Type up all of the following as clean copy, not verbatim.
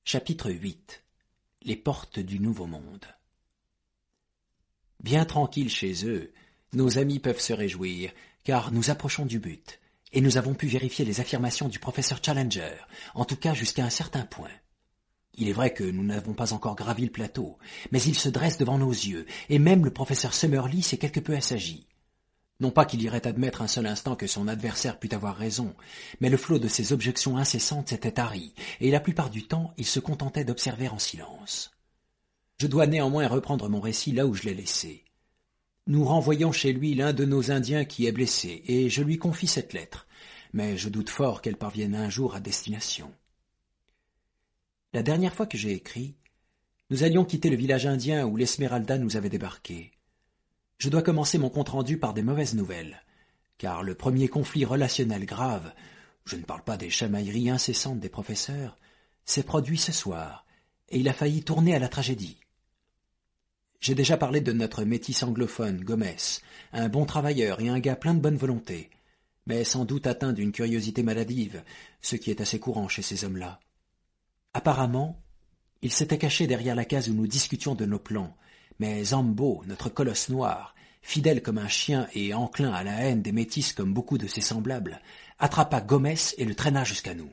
Chapitre 8. Les portes du Nouveau Monde. Bien tranquilles chez eux, nos amis peuvent se réjouir, car nous approchons du but, et nous avons pu vérifier les affirmations du professeur Challenger, en tout cas jusqu'à un certain point. Il est vrai que nous n'avons pas encore gravi le plateau, mais il se dresse devant nos yeux, et même le professeur Summerlee s'est quelque peu assagi. Non pas qu'il irait admettre un seul instant que son adversaire pût avoir raison, mais le flot de ses objections incessantes s'était tari, et la plupart du temps il se contentait d'observer en silence. Je dois néanmoins reprendre mon récit là où je l'ai laissé. Nous renvoyons chez lui l'un de nos Indiens qui est blessé, et je lui confie cette lettre, mais je doute fort qu'elle parvienne un jour à destination. La dernière fois que j'ai écrit, nous allions quitter le village indien où l'Esmeralda nous avait débarqué. Je dois commencer mon compte-rendu par des mauvaises nouvelles, car le premier conflit relationnel grave, je ne parle pas des chamailleries incessantes des professeurs, s'est produit ce soir, et il a failli tourner à la tragédie. J'ai déjà parlé de notre métis anglophone, Gomez, un bon travailleur et un gars plein de bonne volonté, mais sans doute atteint d'une curiosité maladive, ce qui est assez courant chez ces hommes-là. Apparemment, il s'était caché derrière la case où nous discutions de nos plans, mais Zambo, notre colosse noir, fidèle comme un chien et enclin à la haine des métis comme beaucoup de ses semblables, attrapa Gomez et le traîna jusqu'à nous.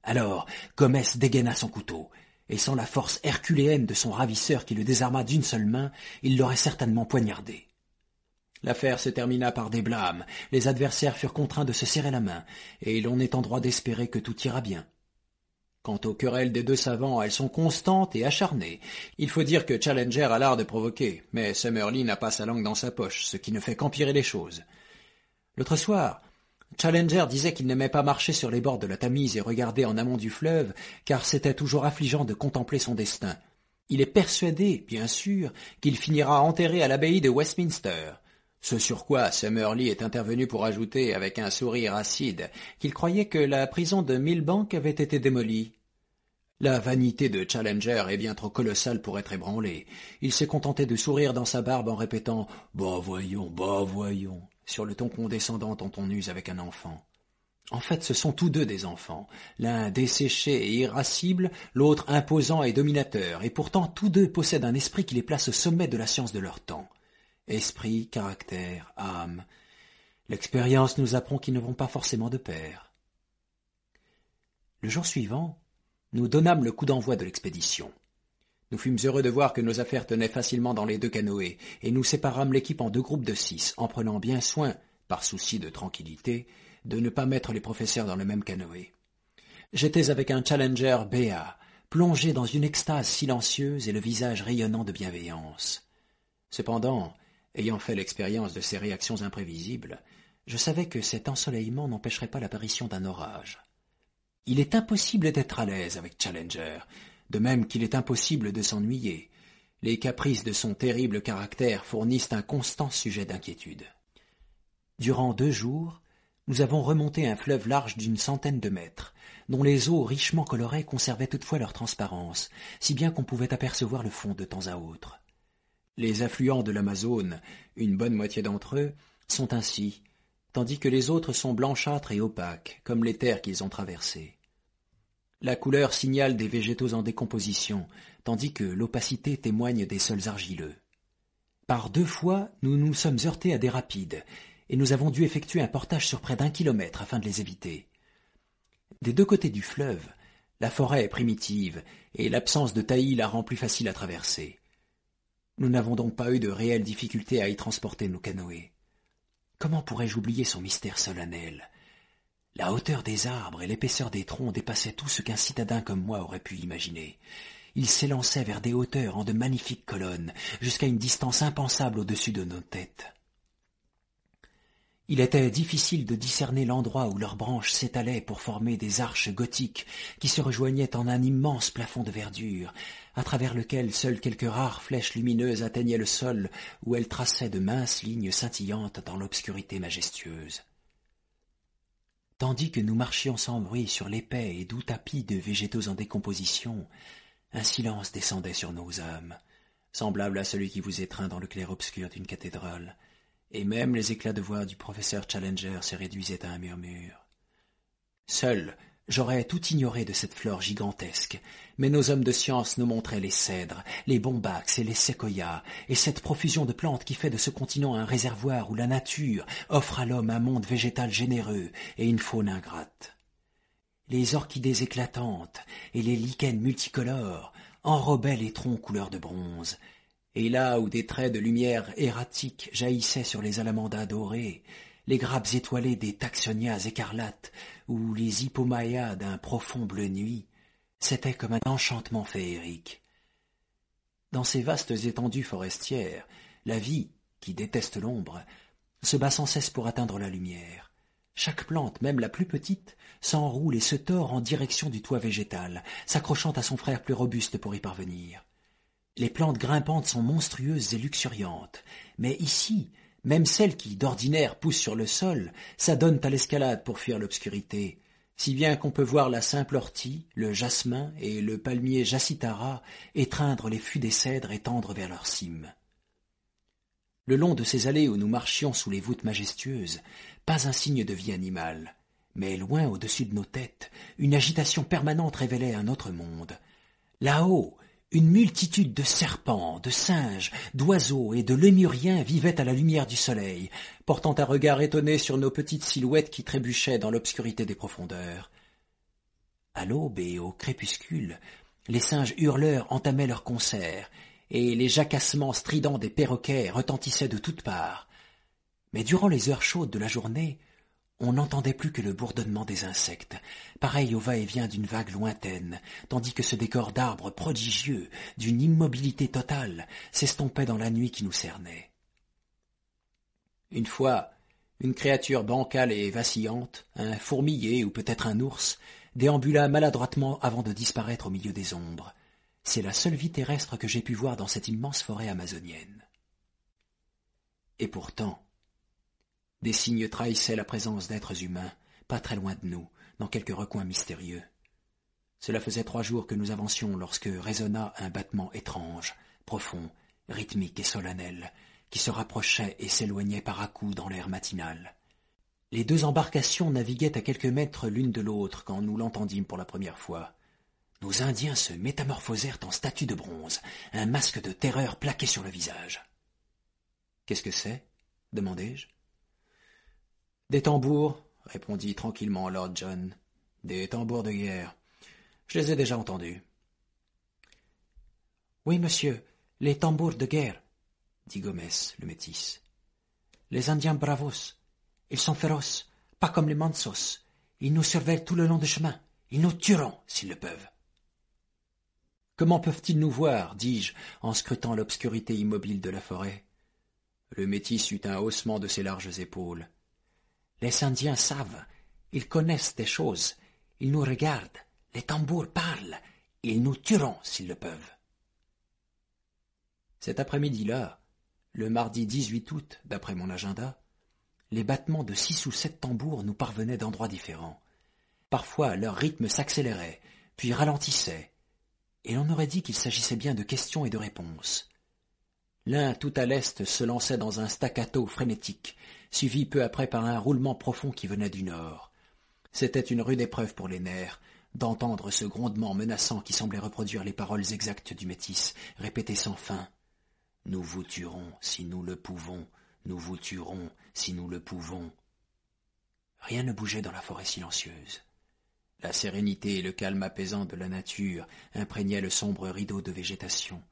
Alors, Gomez dégaina son couteau, et sans la force herculéenne de son ravisseur qui le désarma d'une seule main, il l'aurait certainement poignardé. L'affaire se termina par des blâmes, les adversaires furent contraints de se serrer la main, et l'on est en droit d'espérer que tout ira bien. Quant aux querelles des deux savants, elles sont constantes et acharnées. Il faut dire que Challenger a l'art de provoquer, mais Summerlee n'a pas sa langue dans sa poche, ce qui ne fait qu'empirer les choses. L'autre soir, Challenger disait qu'il n'aimait pas marcher sur les bords de la Tamise et regarder en amont du fleuve, car c'était toujours affligeant de contempler son destin. Il est persuadé, bien sûr, qu'il finira enterré à l'abbaye de Westminster. Ce sur quoi Summerlee est intervenu pour ajouter, avec un sourire acide, qu'il croyait que la prison de Millbank avait été démolie. La vanité de Challenger est bien trop colossale pour être ébranlée. Il s'est contenté de sourire dans sa barbe en répétant « Bah voyons, sur le ton condescendant dont on use avec un enfant. En fait, ce sont tous deux des enfants, l'un desséché et irascible, l'autre imposant et dominateur, et pourtant tous deux possèdent un esprit qui les place au sommet de la science de leur temps. Esprit, caractère, âme. L'expérience nous apprend qu'ils ne vont pas forcément de pair. Le jour suivant, nous donnâmes le coup d'envoi de l'expédition. Nous fûmes heureux de voir que nos affaires tenaient facilement dans les deux canoës, et nous séparâmes l'équipe en deux groupes de 6, en prenant bien soin, par souci de tranquillité, de ne pas mettre les professeurs dans le même canoë. J'étais avec un Challenger béat, plongé dans une extase silencieuse et le visage rayonnant de bienveillance. Cependant, ayant fait l'expérience de ces réactions imprévisibles, je savais que cet ensoleillement n'empêcherait pas l'apparition d'un orage. Il est impossible d'être à l'aise avec Challenger, de même qu'il est impossible de s'ennuyer. Les caprices de son terrible caractère fournissent un constant sujet d'inquiétude. Durant 2 jours, nous avons remonté un fleuve large d'une centaine de mètres, dont les eaux richement colorées conservaient toutefois leur transparence, si bien qu'on pouvait apercevoir le fond de temps à autre. Les affluents de l'Amazone, une bonne moitié d'entre eux, sont ainsi, tandis que les autres sont blanchâtres et opaques, comme les terres qu'ils ont traversées. La couleur signale des végétaux en décomposition, tandis que l'opacité témoigne des sols argileux. Par 2 fois, nous nous sommes heurtés à des rapides, et nous avons dû effectuer un portage sur près d'1 kilomètre afin de les éviter. Des 2 côtés du fleuve, la forêt est primitive, et l'absence de taillis la rend plus facile à traverser. Nous n'avons donc pas eu de réelles difficultés à y transporter nos canoës. Comment pourrais-je oublier son mystère solennel ? La hauteur des arbres et l'épaisseur des troncs dépassaient tout ce qu'un citadin comme moi aurait pu imaginer. Ils s'élançaient vers des hauteurs en de magnifiques colonnes, jusqu'à une distance impensable au-dessus de nos têtes. Il était difficile de discerner l'endroit où leurs branches s'étalaient pour former des arches gothiques qui se rejoignaient en un immense plafond de verdure, à travers lequel seules quelques rares flèches lumineuses atteignaient le sol où elles traçaient de minces lignes scintillantes dans l'obscurité majestueuse. Tandis que nous marchions sans bruit sur l'épais et doux tapis de végétaux en décomposition, un silence descendait sur nos âmes, semblable à celui qui vous étreint dans le clair-obscur d'une cathédrale, et même les éclats de voix du professeur Challenger se réduisaient à un murmure. Seul, J'aurais tout ignoré de cette flore gigantesque, mais nos hommes de science nous montraient les cèdres, les bombax et les séquoias, et cette profusion de plantes qui fait de ce continent un réservoir où la nature offre à l'homme un monde végétal généreux et une faune ingrate. Les orchidées éclatantes et les lichens multicolores enrobaient les troncs couleur de bronze, et là où des traits de lumière erratique jaillissaient sur les alamandas dorées, les grappes étoilées des taxonias écarlates ou les hippomaïas d'un profond bleu nuit, c'était comme un enchantement féerique. Dans ces vastes étendues forestières, la vie, qui déteste l'ombre, se bat sans cesse pour atteindre la lumière. Chaque plante, même la plus petite, s'enroule et se tord en direction du toit végétal, s'accrochant à son frère plus robuste pour y parvenir. Les plantes grimpantes sont monstrueuses et luxuriantes, mais ici, même celles qui, d'ordinaire, poussent sur le sol, s'adonnent à l'escalade pour fuir l'obscurité, si bien qu'on peut voir la simple ortie, le jasmin et le palmier jassitara étreindre les fûts des cèdres et tendre vers leur cime. Le long de ces allées où nous marchions sous les voûtes majestueuses, pas un signe de vie animale, mais loin au-dessus de nos têtes, une agitation permanente révélait un autre monde. Là-haut, une multitude de serpents, de singes, d'oiseaux et de lémuriens vivaient à la lumière du soleil, portant un regard étonné sur nos petites silhouettes qui trébuchaient dans l'obscurité des profondeurs. À l'aube et au crépuscule, les singes hurleurs entamaient leur concert, et les jacassements stridents des perroquets retentissaient de toutes parts. Mais durant les heures chaudes de la journée, on n'entendait plus que le bourdonnement des insectes, pareil au va-et-vient d'une vague lointaine, tandis que ce décor d'arbres prodigieux, d'une immobilité totale, s'estompait dans la nuit qui nous cernait. Une fois, une créature bancale et vacillante, un fourmilier ou peut-être un ours, déambula maladroitement avant de disparaître au milieu des ombres. C'est la seule vie terrestre que j'ai pu voir dans cette immense forêt amazonienne. Et pourtant, des signes trahissaient la présence d'êtres humains, pas très loin de nous, dans quelque recoin mystérieux. Cela faisait 3 jours que nous avancions lorsque résonna un battement étrange, profond, rythmique et solennel, qui se rapprochait et s'éloignait par à-coups dans l'air matinal. Les 2 embarcations naviguaient à quelques mètres l'une de l'autre quand nous l'entendîmes pour la première fois. Nos Indiens se métamorphosèrent en statues de bronze, un masque de terreur plaqué sur le visage. « Qu'est-ce que c'est » demandai-je. « Des tambours, » répondit tranquillement Lord John. « Des tambours de guerre. Je les ai déjà entendus. »« Oui, monsieur, les tambours de guerre, » dit Gomez, le métis. « Les Indiens bravos. Ils sont féroces, pas comme les Mansos. Ils nous surveillent tout le long du chemin. Ils nous tueront, s'ils le peuvent. »« Comment peuvent-ils nous voir » dis-je, en scrutant l'obscurité immobile de la forêt. Le métis eut un haussement de ses larges épaules. Les Indiens savent, ils connaissent des choses, ils nous regardent, les tambours parlent, ils nous tueront s'ils le peuvent. Cet après-midi-là, le mardi 18 août, d'après mon agenda, les battements de 6 ou 7 tambours nous parvenaient d'endroits différents. Parfois, leur rythme s'accélérait, puis ralentissait, et l'on aurait dit qu'il s'agissait bien de questions et de réponses. L'un tout à l'est se lançait dans un staccato frénétique, suivi peu après par un roulement profond qui venait du nord. C'était une rude épreuve pour les nerfs d'entendre ce grondement menaçant qui semblait reproduire les paroles exactes du métis, répétées sans fin. « Nous vous tuerons si nous le pouvons, nous vous tuerons si nous le pouvons. » Rien ne bougeait dans la forêt silencieuse. La sérénité et le calme apaisant de la nature imprégnaient le sombre rideau de végétation,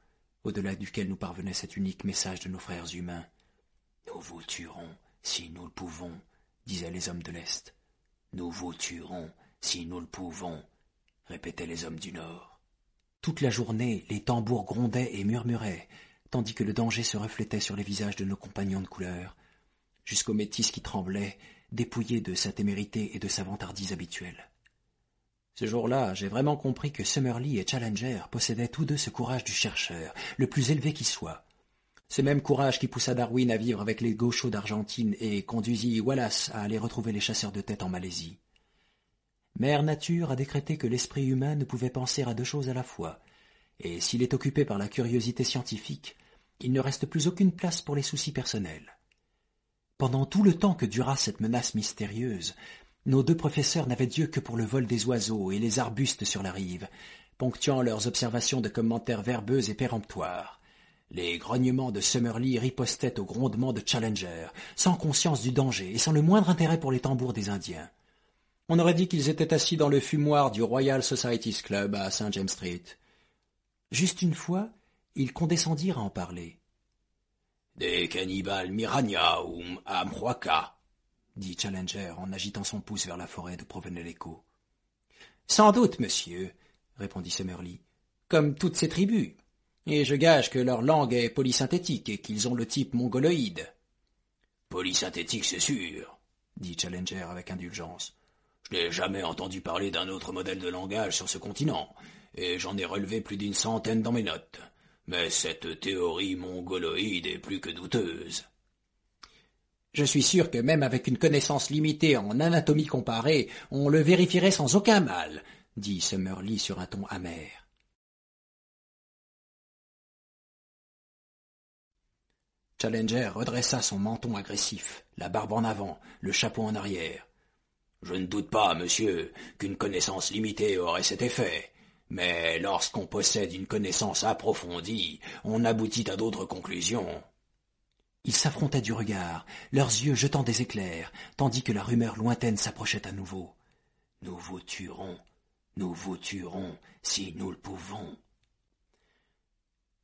au-delà duquel nous parvenait cet unique message de nos frères humains. « Nous vous tuerons si nous le pouvons, » disaient les hommes de l'Est. « Nous vous tuerons si nous le pouvons, » répétaient les hommes du Nord. Toute la journée, les tambours grondaient et murmuraient, tandis que le danger se reflétait sur les visages de nos compagnons de couleur, jusqu'au métis qui tremblait, dépouillé de sa témérité et de sa vantardise habituelle. Ce jour-là, j'ai vraiment compris que Summerlee et Challenger possédaient tous deux ce courage du chercheur, le plus élevé qui soit. Ce même courage qui poussa Darwin à vivre avec les gauchos d'Argentine et conduisit Wallace à aller retrouver les chasseurs de tête en Malaisie. Mère Nature a décrété que l'esprit humain ne pouvait penser à 2 choses à la fois, et s'il est occupé par la curiosité scientifique, il ne reste plus aucune place pour les soucis personnels. Pendant tout le temps que dura cette menace mystérieuse, Nos deux professeurs n'avaient d'yeux que pour le vol des oiseaux et les arbustes sur la rive, ponctuant leurs observations de commentaires verbeux et péremptoires. Les grognements de Summerlee ripostaient aux grondements de Challenger, sans conscience du danger et sans le moindre intérêt pour les tambours des Indiens. On aurait dit qu'ils étaient assis dans le fumoir du Royal Society's Club à St. James Street. Juste une fois, ils condescendirent à en parler. « Des cannibales Mirania ou Amhuaca », dit Challenger en agitant son pouce vers la forêt d'où provenait l'écho. « Sans doute, monsieur, » répondit Summerlee, « comme toutes ces tribus. Et je gage que leur langue est polysynthétique et qu'ils ont le type mongoloïde. »« Polysynthétique, c'est sûr, » dit Challenger avec indulgence. « Je n'ai jamais entendu parler d'un autre modèle de langage sur ce continent, et j'en ai relevé plus d'une centaine dans mes notes. Mais cette théorie mongoloïde est plus que douteuse. » « Je suis sûr que même avec une connaissance limitée en anatomie comparée, on le vérifierait sans aucun mal, dit Summerlee sur un ton amer. Challenger redressa son menton agressif, la barbe en avant, le chapeau en arrière. « Je ne doute pas, monsieur, qu'une connaissance limitée aurait cet effet. Mais lorsqu'on possède une connaissance approfondie, on aboutit à d'autres conclusions. » Ils s'affrontaient du regard, leurs yeux jetant des éclairs, tandis que la rumeur lointaine s'approchait à nouveau. « Nous vous tuerons, si nous le pouvons. »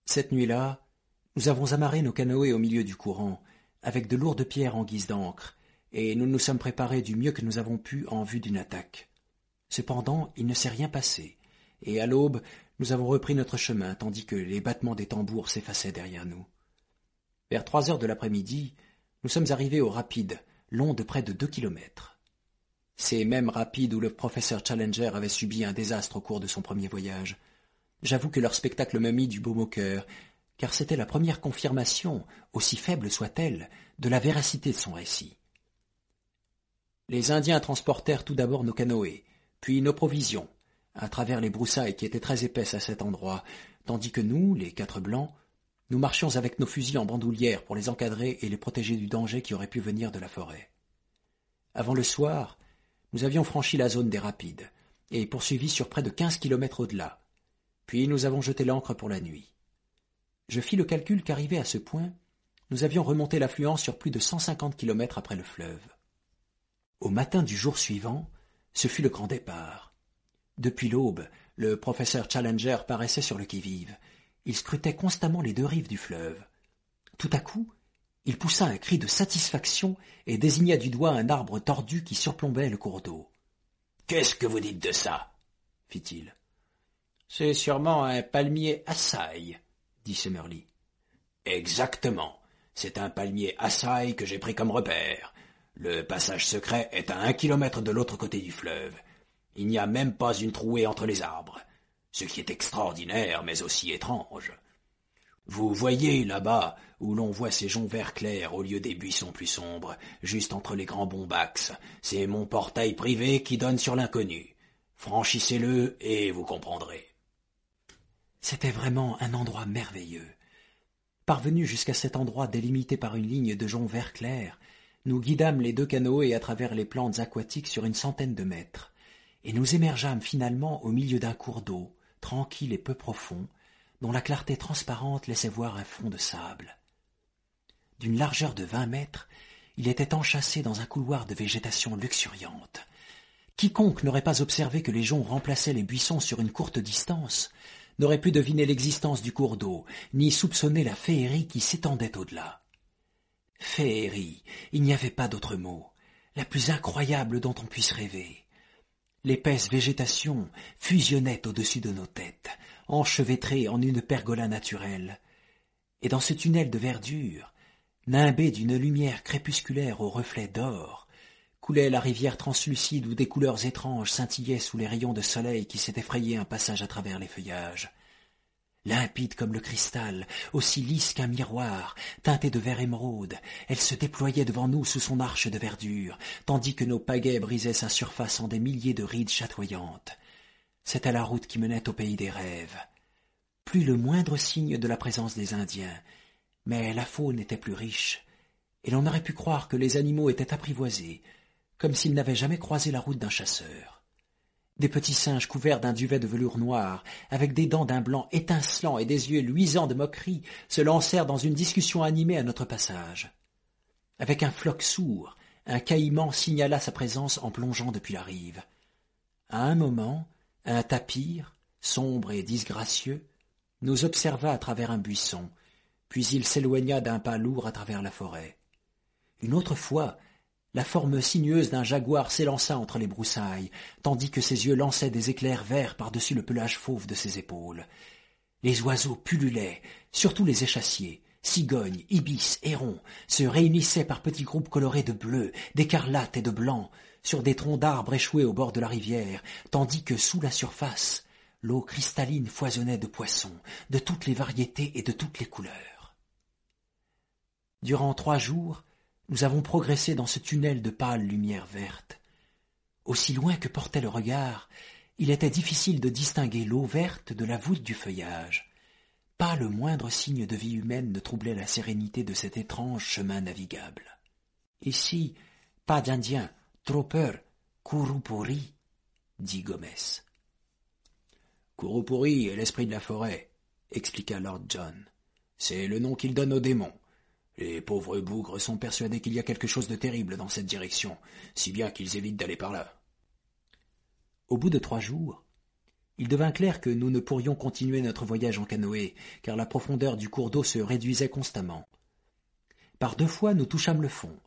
Cette nuit-là, nous avons amarré nos canoës au milieu du courant, avec de lourdes pierres en guise d'ancre, et nous nous sommes préparés du mieux que nous avons pu en vue d'une attaque. Cependant, il ne s'est rien passé, et à l'aube, nous avons repris notre chemin, tandis que les battements des tambours s'effaçaient derrière nous. Vers 3 heures de l'après-midi, nous sommes arrivés aux rapides, longs de près de 2 kilomètres. Ces mêmes rapides où le professeur Challenger avait subi un désastre au cours de son premier voyage. J'avoue que leur spectacle me mit du baume au cœur, car c'était la première confirmation, aussi faible soit-elle, de la véracité de son récit. Les Indiens transportèrent tout d'abord nos canoës, puis nos provisions, à travers les broussailles qui étaient très épaisses à cet endroit, tandis que nous, les 4 blancs, nous marchions avec nos fusils en bandoulière pour les encadrer et les protéger du danger qui aurait pu venir de la forêt. Avant le soir, nous avions franchi la zone des rapides, et poursuivi sur près de 15 kilomètres au-delà. Puis nous avons jeté l'ancre pour la nuit. Je fis le calcul qu'arrivés à ce point, nous avions remonté l'affluence sur plus de 150 kilomètres après le fleuve. Au matin du jour suivant, ce fut le grand départ. Depuis l'aube, le professeur Challenger paraissait sur le qui-vive. Il scrutait constamment les 2 rives du fleuve. Tout à coup, il poussa un cri de satisfaction et désigna du doigt un arbre tordu qui surplombait le cours d'eau. « Qu'est-ce que vous dites de ça ?» fit-il. « C'est sûrement un palmier Assaï, » dit Summerlee. « Exactement. C'est un palmier Assaï que j'ai pris comme repère. Le passage secret est à 1 kilomètre de l'autre côté du fleuve. Il n'y a même pas une trouée entre les arbres. Ce qui est extraordinaire, mais aussi étrange. Vous voyez là-bas, où l'on voit ces joncs verts clairs au lieu des buissons plus sombres, juste entre les grands bombax, c'est mon portail privé qui donne sur l'inconnu. Franchissez-le et vous comprendrez. » C'était vraiment un endroit merveilleux. Parvenus jusqu'à cet endroit délimité par une ligne de joncs verts clairs, nous guidâmes les 2 canoës à travers les plantes aquatiques sur une centaine de mètres, et nous émergeâmes finalement au milieu d'un cours d'eau, tranquille et peu profond, dont la clarté transparente laissait voir un fond de sable. D'une largeur de 20 mètres, il était enchâssé dans un couloir de végétation luxuriante. Quiconque n'aurait pas observé que les joncs remplaçaient les buissons sur une courte distance n'aurait pu deviner l'existence du cours d'eau, ni soupçonner la féerie qui s'étendait au-delà. Féerie, il n'y avait pas d'autre mot, la plus incroyable dont on puisse rêver. L'épaisse végétation fusionnait au-dessus de nos têtes, enchevêtrée en une pergola naturelle. Et dans ce tunnel de verdure, nimbé d'une lumière crépusculaire aux reflets d'or, coulait la rivière translucide où des couleurs étranges scintillaient sous les rayons de soleil qui s'étaient frayé un passage à travers les feuillages. Limpide comme le cristal, aussi lisse qu'un miroir, teintée de vert émeraude, elle se déployait devant nous sous son arche de verdure, tandis que nos pagaies brisaient sa surface en des milliers de rides chatoyantes. C'était la route qui menait au pays des rêves. Plus le moindre signe de la présence des Indiens, mais la faune était plus riche, et l'on aurait pu croire que les animaux étaient apprivoisés, comme s'ils n'avaient jamais croisé la route d'un chasseur. Des petits singes couverts d'un duvet de velours noir, avec des dents d'un blanc étincelant et des yeux luisants de moquerie, se lancèrent dans une discussion animée à notre passage. Avec un floc sourd, un caïman signala sa présence en plongeant depuis la rive. À un moment, un tapir, sombre et disgracieux, nous observa à travers un buisson, puis il s'éloigna d'un pas lourd à travers la forêt. Une autre fois, la forme sinueuse d'un jaguar s'élança entre les broussailles, tandis que ses yeux lançaient des éclairs verts par-dessus le pelage fauve de ses épaules. Les oiseaux pullulaient, surtout les échassiers, cigognes, ibis, hérons, se réunissaient par petits groupes colorés de bleu, d'écarlate et de blanc, sur des troncs d'arbres échoués au bord de la rivière, tandis que, sous la surface, l'eau cristalline foisonnait de poissons, de toutes les variétés et de toutes les couleurs. Durant 3 jours, nous avons progressé dans ce tunnel de pâle lumière verte. Aussi loin que portait le regard, il était difficile de distinguer l'eau verte de la voûte du feuillage. Pas le moindre signe de vie humaine ne troublait la sérénité de cet étrange chemin navigable. Ici, pas d'Indiens, trop peur, Kurupuri, dit Gomez. Kurupuri est l'esprit de la forêt, expliqua Lord John. C'est le nom qu'il donne aux démons. Les pauvres bougres sont persuadés qu'il y a quelque chose de terrible dans cette direction, si bien qu'ils évitent d'aller par là. Au bout de 3 jours, il devint clair que nous ne pourrions continuer notre voyage en canoë, car la profondeur du cours d'eau se réduisait constamment. Par 2 fois, nous touchâmes le fond.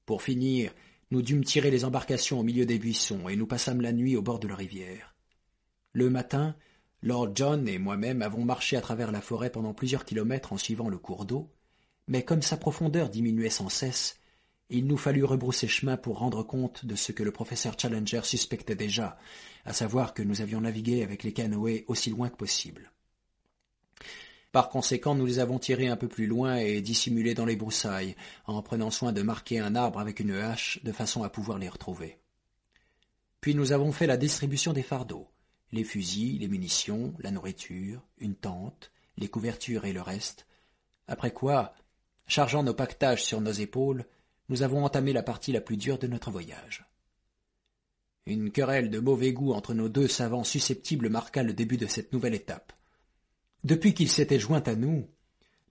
Pour finir, nous dûmes tirer les embarcations au milieu des buissons, et nous passâmes la nuit au bord de la rivière. Le matin, Lord John et moi-même avons marché à travers la forêt pendant plusieurs kilomètres en suivant le cours d'eau, mais comme sa profondeur diminuait sans cesse, il nous fallut rebrousser chemin pour rendre compte de ce que le professeur Challenger suspectait déjà, à savoir que nous avions navigué avec les canoës aussi loin que possible. Par conséquent, nous les avons tirés un peu plus loin et dissimulés dans les broussailles, en prenant soin de marquer un arbre avec une hache, de façon à pouvoir les retrouver. Puis nous avons fait la distribution des fardeaux, les fusils, les munitions, la nourriture, une tente, les couvertures et le reste, après quoi, chargeant nos paquetages sur nos épaules, nous avons entamé la partie la plus dure de notre voyage. Une querelle de mauvais goût entre nos 2 savants susceptibles marqua le début de cette nouvelle étape. Depuis qu'il s'était joint à nous,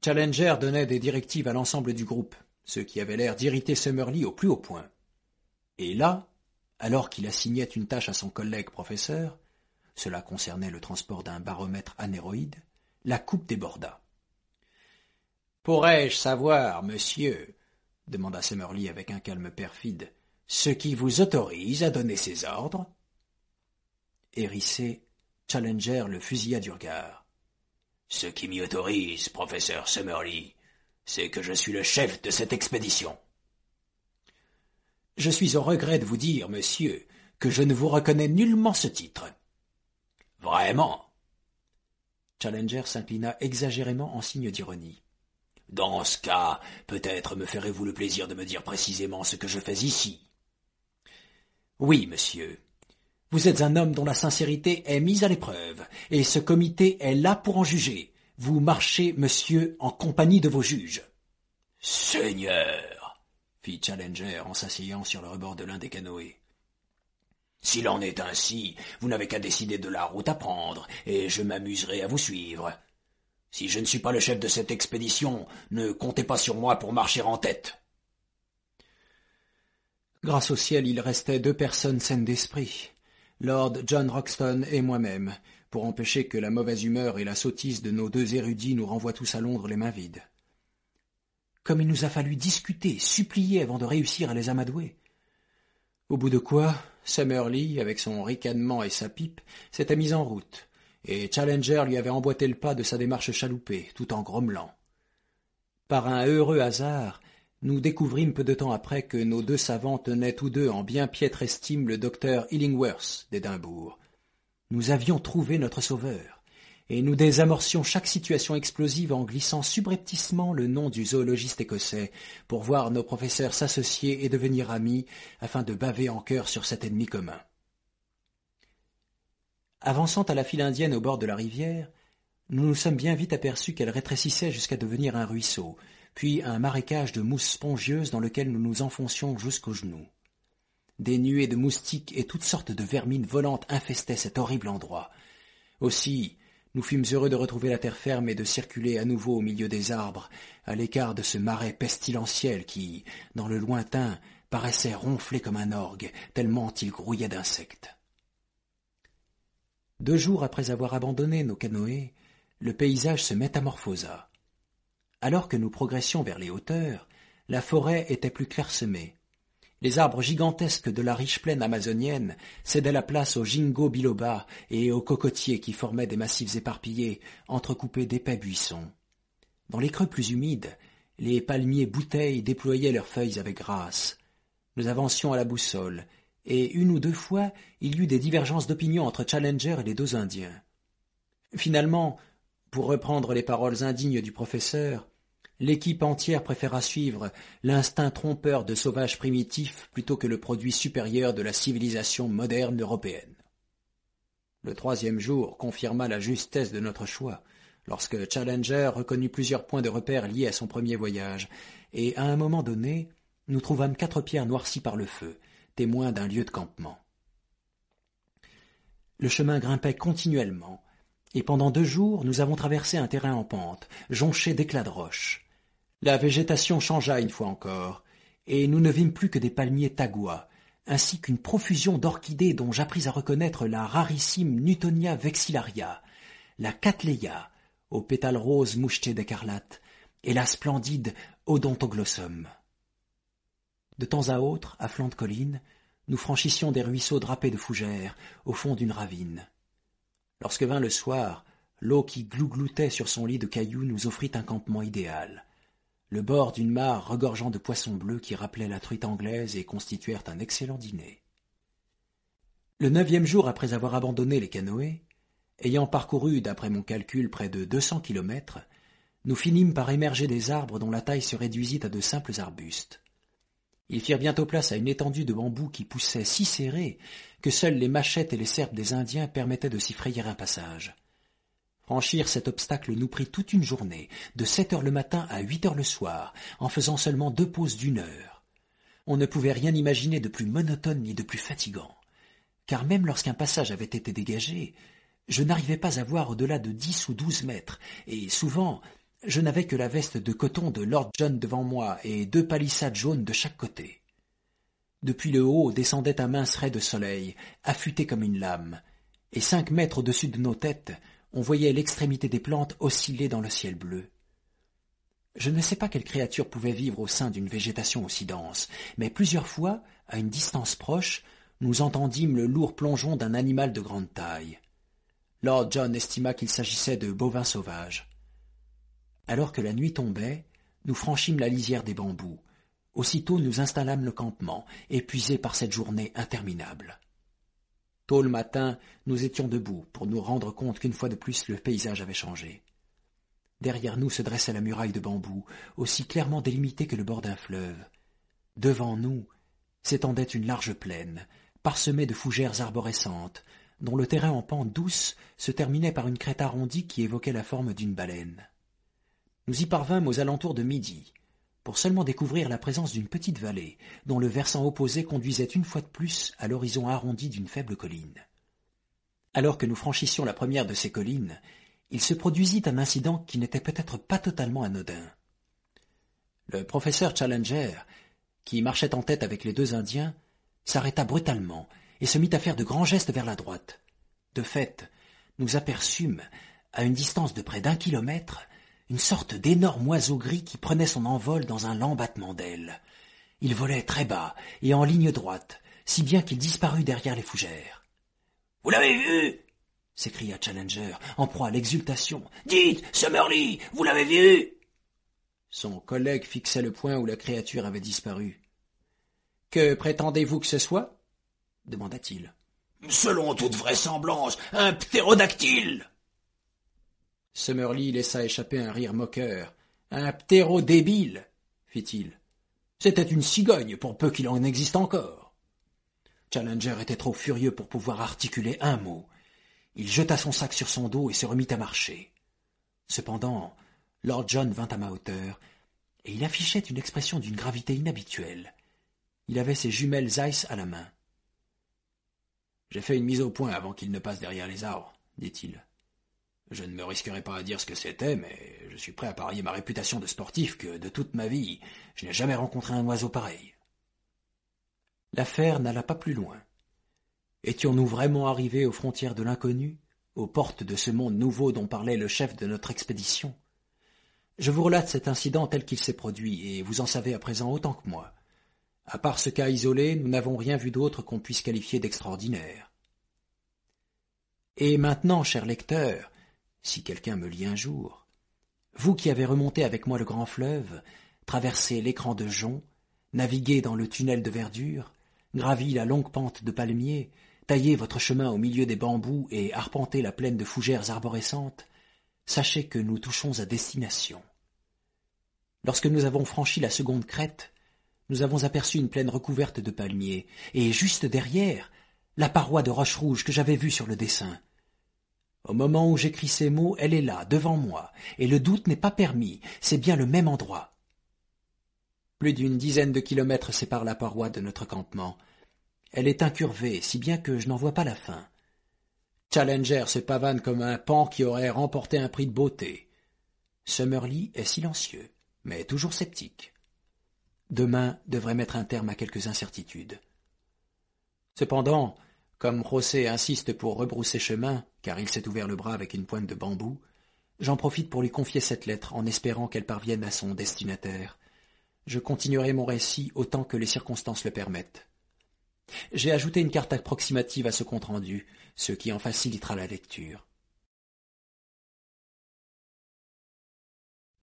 Challenger donnait des directives à l'ensemble du groupe, ce qui avait l'air d'irriter Summerlee au plus haut point. Et là, alors qu'il assignait une tâche à son collègue professeur, cela concernait le transport d'un baromètre anéroïde, la coupe déborda. « Pourrais-je savoir, monsieur, demanda Summerlee avec un calme perfide, ce qui vous autorise à donner ces ordres ?» Hérissé, Challenger le fusilla du regard. « Ce qui m'y autorise, professeur Summerlee, c'est que je suis le chef de cette expédition. »« Je suis au regret de vous dire, monsieur, que je ne vous reconnais nullement ce titre. »« Vraiment ?» Challenger s'inclina exagérément en signe d'ironie. « Dans ce cas, peut-être me ferez-vous le plaisir de me dire précisément ce que je fais ici. »« Oui, monsieur. Vous êtes un homme dont la sincérité est mise à l'épreuve, et ce comité est là pour en juger. Vous marchez, monsieur, en compagnie de vos juges. »« Seigneur !» fit Challenger en s'asseyant sur le rebord de l'un des canoës. « S'il en est ainsi, vous n'avez qu'à décider de la route à prendre, et je m'amuserai à vous suivre. Si je ne suis pas le chef de cette expédition, ne comptez pas sur moi pour marcher en tête. » Grâce au ciel, il restait 2 personnes saines d'esprit, Lord John Roxton et moi-même, pour empêcher que la mauvaise humeur et la sottise de nos 2 érudits nous renvoient tous à Londres les mains vides. Comme il nous a fallu discuter, supplier avant de réussir à les amadouer. Au bout de quoi, Summerlee, avec son ricanement et sa pipe, s'était mis en route, et Challenger lui avait emboîté le pas de sa démarche chaloupée, tout en grommelant. Par un heureux hasard, nous découvrîmes peu de temps après que nos 2 savants tenaient tous 2 en bien piètre estime le docteur Illingworth d'Édimbourg. Nous avions trouvé notre sauveur, et nous désamorcions chaque situation explosive en glissant subrepticement le nom du zoologiste écossais pour voir nos professeurs s'associer et devenir amis afin de baver en chœur sur cet ennemi commun. Avançant à la file indienne au bord de la rivière, nous nous sommes bien vite aperçus qu'elle rétrécissait jusqu'à devenir un ruisseau, puis un marécage de mousse spongieuse dans lequel nous nous enfoncions jusqu'aux genoux. Des nuées de moustiques et toutes sortes de vermines volantes infestaient cet horrible endroit. Aussi, nous fûmes heureux de retrouver la terre ferme et de circuler à nouveau au milieu des arbres, à l'écart de ce marais pestilentiel qui, dans le lointain, paraissait ronfler comme un orgue, tellement il grouillait d'insectes. 2 jours après avoir abandonné nos canoës, le paysage se métamorphosa. Alors que nous progressions vers les hauteurs, la forêt était plus clairsemée. Les arbres gigantesques de la riche plaine amazonienne cédaient la place aux ginkgo biloba et aux cocotiers qui formaient des massifs éparpillés, entrecoupés d'épais buissons. Dans les creux plus humides, les palmiers bouteilles déployaient leurs feuilles avec grâce. Nous avancions à la boussole, et 1 ou 2 fois, il y eut des divergences d'opinion entre Challenger et les 2 Indiens. Finalement, pour reprendre les paroles indignes du professeur, l'équipe entière préféra suivre l'instinct trompeur de sauvages primitifs plutôt que le produit supérieur de la civilisation moderne européenne. Le 3e jour confirma la justesse de notre choix, lorsque Challenger reconnut plusieurs points de repère liés à son premier voyage, et à un moment donné, nous trouvâmes 4 pierres noircies par le feu, témoins d'un lieu de campement. Le chemin grimpait continuellement, et pendant 2 jours nous avons traversé un terrain en pente, jonché d'éclats de roches. La végétation changea une fois encore, et nous ne vîmes plus que des palmiers tagua, ainsi qu'une profusion d'orchidées dont j'appris à reconnaître la rarissime Newtonia vexillaria, la cattleya, aux pétales roses mouchetés d'écarlate, et la splendide Odontoglossum. De temps à autre, à flanc de colline, nous franchissions des ruisseaux drapés de fougères, au fond d'une ravine. Lorsque vint le soir, l'eau qui glougloutait sur son lit de cailloux nous offrit un campement idéal. Le bord d'une mare regorgeant de poissons bleus qui rappelaient la truite anglaise et constituèrent un excellent dîner. Le 9e jour après avoir abandonné les canoës, ayant parcouru, d'après mon calcul, près de 200 kilomètres, nous finîmes par émerger des arbres dont la taille se réduisit à de simples arbustes. Ils firent bientôt place à une étendue de bambous qui poussait si serré que seules les machettes et les serpes des Indiens permettaient de s'y frayer un passage. Franchir cet obstacle nous prit toute une journée, de 7 heures le matin à 8 heures le soir, en faisant seulement 2 pauses d'1 heure. On ne pouvait rien imaginer de plus monotone ni de plus fatigant, car même lorsqu'un passage avait été dégagé, je n'arrivais pas à voir au-delà de 10 ou 12 mètres, et souvent je n'avais que la veste de coton de Lord John devant moi et 2 palissades jaunes de chaque côté. Depuis le haut descendait un mince ray de soleil, affûté comme une lame, et 5 mètres au-dessus de nos têtes, on voyait l'extrémité des plantes osciller dans le ciel bleu. Je ne sais pas quelle créature pouvait vivre au sein d'une végétation aussi dense, mais plusieurs fois, à une distance proche, nous entendîmes le lourd plongeon d'un animal de grande taille. Lord John estima qu'il s'agissait de bovins sauvages. Alors que la nuit tombait, nous franchîmes la lisière des bambous. Aussitôt nous installâmes le campement, épuisés par cette journée interminable. Tôt le matin, nous étions debout pour nous rendre compte qu'une fois de plus le paysage avait changé. Derrière nous se dressait la muraille de bambous, aussi clairement délimitée que le bord d'un fleuve. Devant nous s'étendait une large plaine, parsemée de fougères arborescentes, dont le terrain en pente douce se terminait par une crête arrondie qui évoquait la forme d'une baleine. Nous y parvînmes aux alentours de midi, pour seulement découvrir la présence d'une petite vallée, dont le versant opposé conduisait une fois de plus à l'horizon arrondi d'une faible colline. Alors que nous franchissions la première de ces collines, il se produisit un incident qui n'était peut-être pas totalement anodin. Le professeur Challenger, qui marchait en tête avec les 2 Indiens, s'arrêta brutalement et se mit à faire de grands gestes vers la droite. De fait, nous aperçûmes, à une distance de près d'1 kilomètre, une sorte d'énorme oiseau gris qui prenait son envol dans un lent battement d'ailes. Il volait très bas et en ligne droite, si bien qu'il disparut derrière les fougères. « Vous l'avez vu » s'écria Challenger, en proie à l'exultation. « Dites, Summerlee, vous l'avez vu » Son collègue fixait le point où la créature avait disparu. « Que prétendez-vous que ce soit » demanda-t-il. « Selon toute vraisemblance, un ptérodactyle » Summerlee laissa échapper un rire moqueur. « Un ptérodébile » fit-il. « C'était une cigogne, pour peu qu'il en existe encore. » Challenger était trop furieux pour pouvoir articuler un mot. Il jeta son sac sur son dos et se remit à marcher. Cependant, Lord John vint à ma hauteur, et il affichait une expression d'une gravité inhabituelle. Il avait ses jumelles Zeiss à la main. « J'ai fait une mise au point avant qu'il ne passe derrière les arbres, dit-il. Je ne me risquerai pas à dire ce que c'était, mais je suis prêt à parier ma réputation de sportif que, de toute ma vie, je n'ai jamais rencontré un oiseau pareil. » L'affaire n'alla pas plus loin. Étions-nous vraiment arrivés aux frontières de l'inconnu, aux portes de ce monde nouveau dont parlait le chef de notre expédition? Je vous relate cet incident tel qu'il s'est produit, et vous en savez à présent autant que moi. À part ce cas isolé, nous n'avons rien vu d'autre qu'on puisse qualifier d'extraordinaire. Et maintenant, cher lecteur, si quelqu'un me lit un jour, vous qui avez remonté avec moi le grand fleuve, traversé l'écran de jonc, navigué dans le tunnel de verdure, gravi la longue pente de palmiers, taillé votre chemin au milieu des bambous et arpenté la plaine de fougères arborescentes, sachez que nous touchons à destination. Lorsque nous avons franchi la seconde crête, nous avons aperçu une plaine recouverte de palmiers, et juste derrière, la paroi de roche rouge que j'avais vue sur le dessin. Au moment où j'écris ces mots, elle est là, devant moi, et le doute n'est pas permis, c'est bien le même endroit. Plus d'une dizaine de kilomètres séparent la paroi de notre campement. Elle est incurvée, si bien que je n'en vois pas la fin. Challenger se pavane comme un paon qui aurait remporté un prix de beauté. Summerlee est silencieux, mais toujours sceptique. Demain devrait mettre un terme à quelques incertitudes. Cependant, comme José insiste pour rebrousser chemin, car il s'est ouvert le bras avec une pointe de bambou, j'en profite pour lui confier cette lettre en espérant qu'elle parvienne à son destinataire. Je continuerai mon récit autant que les circonstances le permettent. J'ai ajouté une carte approximative à ce compte-rendu, ce qui en facilitera la lecture.